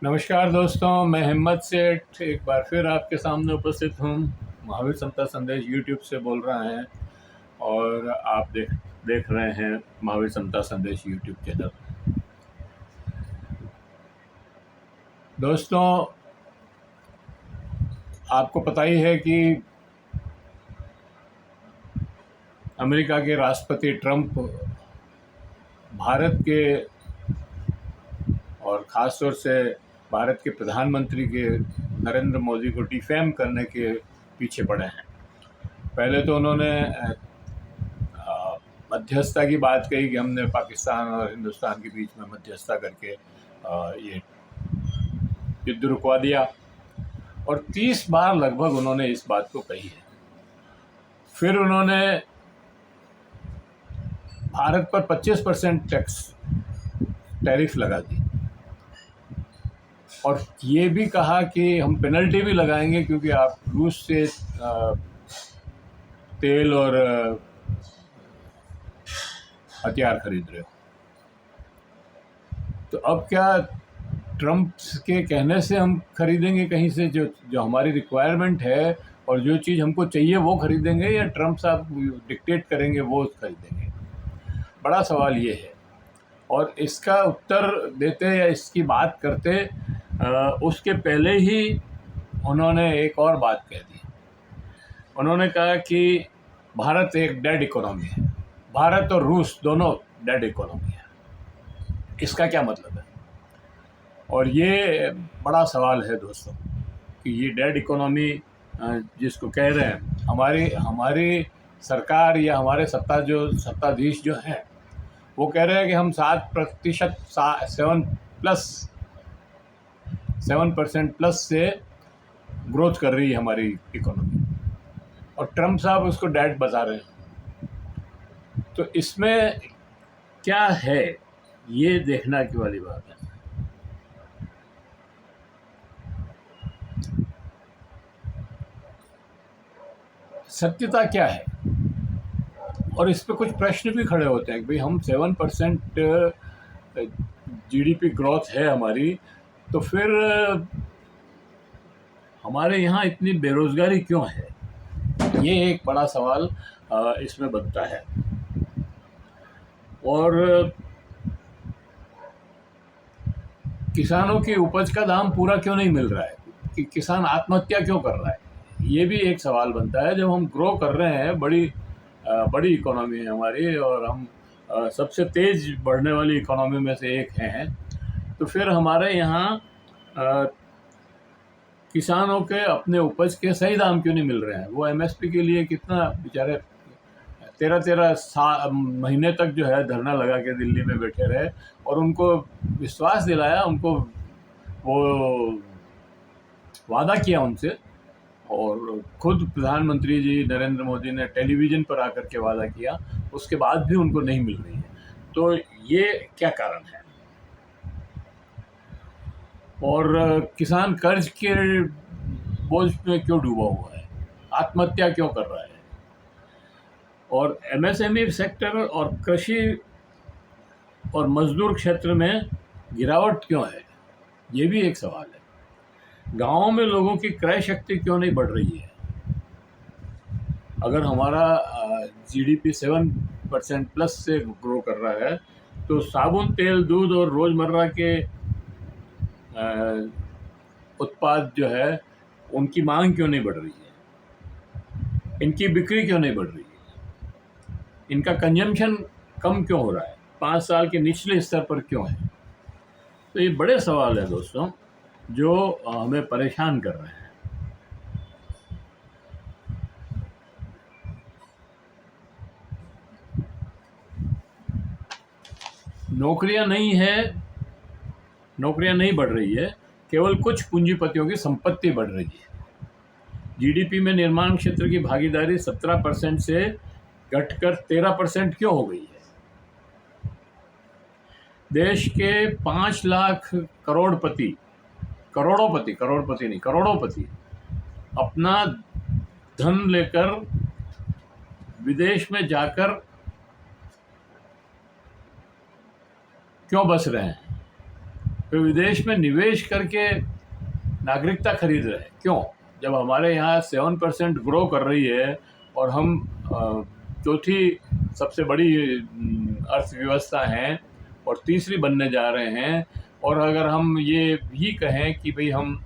नमस्कार दोस्तों, मैं हिम्मत सेठ एक बार फिर आपके सामने उपस्थित हूँ। महावीर समता संदेश यूट्यूब से बोल रहा है और आप देख रहे हैं महावीर समता संदेश यूट्यूब चैनल। दोस्तों, आपको पता ही है कि अमेरिका के राष्ट्रपति ट्रंप भारत के और ख़ास तौर से भारत के प्रधानमंत्री के नरेंद्र मोदी को डिफेम करने के पीछे पड़े हैं। पहले तो उन्होंने मध्यस्थता की बात कही कि हमने पाकिस्तान और हिंदुस्तान के बीच में मध्यस्थता करके ये युद्ध रुकवा दिया, और 30 बार लगभग उन्होंने इस बात को कही है। फिर उन्होंने भारत पर 25% टैरिफ लगा दी और ये भी कहा कि हम पेनल्टी भी लगाएंगे क्योंकि आप रूस से तेल और हथियार खरीद रहे हो। तो अब क्या ट्रंप के कहने से हम खरीदेंगे कहीं से जो हमारी रिक्वायरमेंट है और जो चीज़ हमको चाहिए वो खरीदेंगे, या ट्रंप साहब डिक्टेट करेंगे वो खरीदेंगे? बड़ा सवाल ये है। और इसका उत्तर देते या इसकी बात करते उसके पहले ही उन्होंने एक और बात कह दी। उन्होंने कहा कि भारत एक डेड इकोनॉमी है। भारत और रूस दोनों डेड इकोनॉमी है। इसका क्या मतलब है? और ये बड़ा सवाल है दोस्तों कि ये डेड इकोनॉमी जिसको कह रहे हैं, हमारी सरकार या हमारे सत्ताधीश जो हैं वो कह रहे हैं कि हम 7% 7% प्लस से ग्रोथ कर रही है हमारी इकोनॉमी, और ट्रंप साहब उसको डेड बता रहे हैं। तो इसमें क्या है, ये देखना की वाली बात है। सत्यता क्या है? और इस पे कुछ प्रश्न भी खड़े होते हैं कि भाई हम 7% जीडीपी ग्रोथ है हमारी, तो फिर हमारे यहाँ इतनी बेरोजगारी क्यों है? ये एक बड़ा सवाल इसमें बनता है। और किसानों की उपज का दाम पूरा क्यों नहीं मिल रहा है, कि किसान आत्महत्या क्यों कर रहा है, ये भी एक सवाल बनता है। जब हम ग्रो कर रहे हैं, बड़ी इकोनॉमी है हमारी और हम सबसे तेज़ बढ़ने वाली इकोनॉमी में से एक हैं, तो फिर हमारे यहाँ किसानों के अपने उपज के सही दाम क्यों नहीं मिल रहे हैं? वो एमएसपी के लिए कितना बेचारे 13 महीने तक जो है धरना लगा के दिल्ली में बैठे रहे, और उनको विश्वास दिलाया, उनको वो वादा किया उनसे, और खुद प्रधानमंत्री जी नरेंद्र मोदी ने टेलीविज़न पर आकर के वादा किया, उसके बाद भी उनको नहीं मिल रही है। तो ये क्या कारण है? और किसान कर्ज के बोझ में क्यों डूबा हुआ है, आत्महत्या क्यों कर रहा है? और एमएसएमई सेक्टर और कृषि और मजदूर क्षेत्र में गिरावट क्यों है, ये भी एक सवाल है। गाँवों में लोगों की क्रय शक्ति क्यों नहीं बढ़ रही है? अगर हमारा जीडीपी 7% प्लस से ग्रो कर रहा है, तो साबुन, तेल, दूध और रोज़मर्रा के उत्पाद जो है उनकी मांग क्यों नहीं बढ़ रही है? इनकी बिक्री क्यों नहीं बढ़ रही है? इनका कंजम्पशन कम क्यों हो रहा है? 5 साल के निचले स्तर पर क्यों है? तो ये बड़े सवाल हैं दोस्तों, जो हमें परेशान कर रहे हैं। नौकरियां नहीं बढ़ रही है, केवल कुछ पूंजीपतियों की संपत्ति बढ़ रही है। जीडीपी में निर्माण क्षेत्र की भागीदारी 17% से घटकर 13% क्यों हो गई है? देश के 5 लाख करोड़पति अपना धन लेकर विदेश में जाकर क्यों बस रहे हैं? वे विदेश में निवेश करके नागरिकता खरीद रहे हैं। क्यों? जब हमारे यहाँ 7% ग्रो कर रही है और हम चौथी सबसे बड़ी अर्थव्यवस्था हैं और तीसरी बनने जा रहे हैं, और अगर हम ये भी कहें कि भाई हम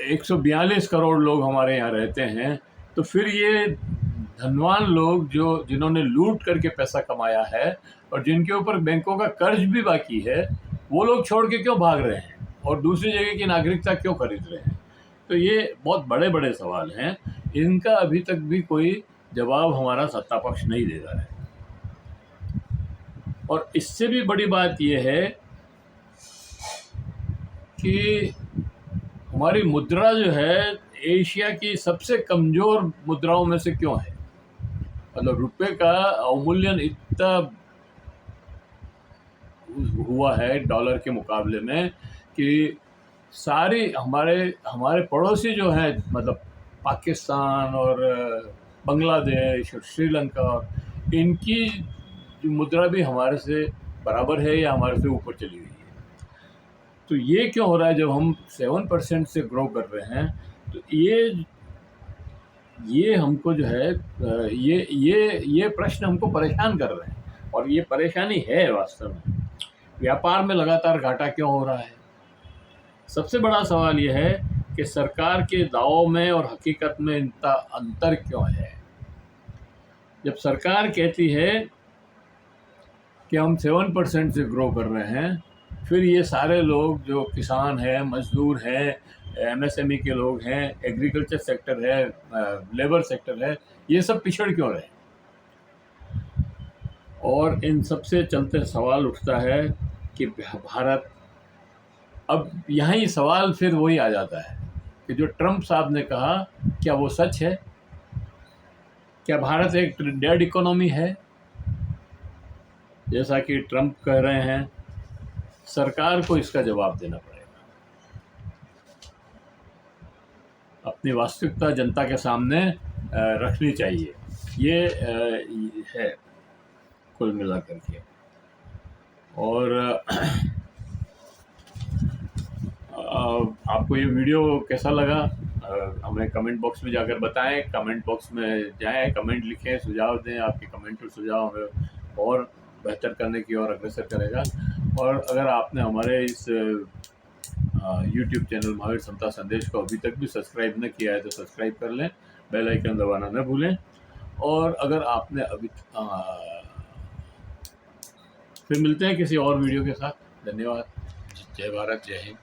142 करोड़ लोग हमारे यहाँ रहते हैं, तो फिर ये धनवान लोग जिन्होंने लूट करके पैसा कमाया है और जिनके ऊपर बैंकों का कर्ज भी बाकी है, वो लोग छोड़ के क्यों भाग रहे हैं और दूसरी जगह की नागरिकता क्यों खरीद रहे हैं? तो ये बहुत बड़े बड़े सवाल हैं, इनका अभी तक भी कोई जवाब हमारा सत्ता पक्ष नहीं दे रहा है। और इससे भी बड़ी बात यह है कि हमारी मुद्रा जो है एशिया की सबसे कमज़ोर मुद्राओं में से क्यों है? मतलब रुपए का अवमूल्यन इतना हुआ है डॉलर के मुकाबले में कि सारी हमारे पड़ोसी जो हैं, मतलब पाकिस्तान और बांग्लादेश और श्रीलंका, और इनकी जो मुद्रा भी हमारे से बराबर है या हमारे से ऊपर चली गई है। तो ये क्यों हो रहा है? जब हम 7% से ग्रो कर रहे हैं, तो ये हमको जो है ये प्रश्न हमको परेशान कर रहे हैं, और ये परेशानी है वास्तव में। व्यापार में लगातार घाटा क्यों हो रहा है? सबसे बड़ा सवाल यह है कि सरकार के दावों में और हकीकत में इतना अंतर क्यों है? जब सरकार कहती है कि हम 7% से ग्रो कर रहे हैं, फिर ये सारे लोग जो किसान हैं, मजदूर हैं, एमएसएमई के लोग हैं, एग्रीकल्चर सेक्टर है, लेबर सेक्टर है, ये सब पिछड़ क्यों रहे? और इन सबसे चलते सवाल उठता है कि भारत, अब यहाँ ही सवाल फिर वही आ जाता है कि जो ट्रंप साहब ने कहा, क्या वो सच है? क्या भारत एक डेड इकोनॉमी है जैसा कि ट्रंप कह रहे हैं? सरकार को इसका जवाब देना पड़ेगा। अपनी वास्तविकता जनता के सामने रखनी चाहिए। ये है कुल मिलाकर के। और आपको ये वीडियो कैसा लगा हमें कमेंट बॉक्स में जाकर बताएं। कमेंट बॉक्स में जाएं, कमेंट लिखें, सुझाव दें। आपके कमेंट और सुझाव हमें और बेहतर करने की ओर अग्रसर करेगा। और अगर आपने हमारे इस यूट्यूब चैनल महावीर समता संदेश को अभी तक भी सब्सक्राइब न किया है तो सब्सक्राइब कर लें, बेल आइकन दबाना न भूलें। और अगर आपने अभी फिर मिलते हैं किसी और वीडियो के साथ। धन्यवाद। जय भारत, जय हिंद।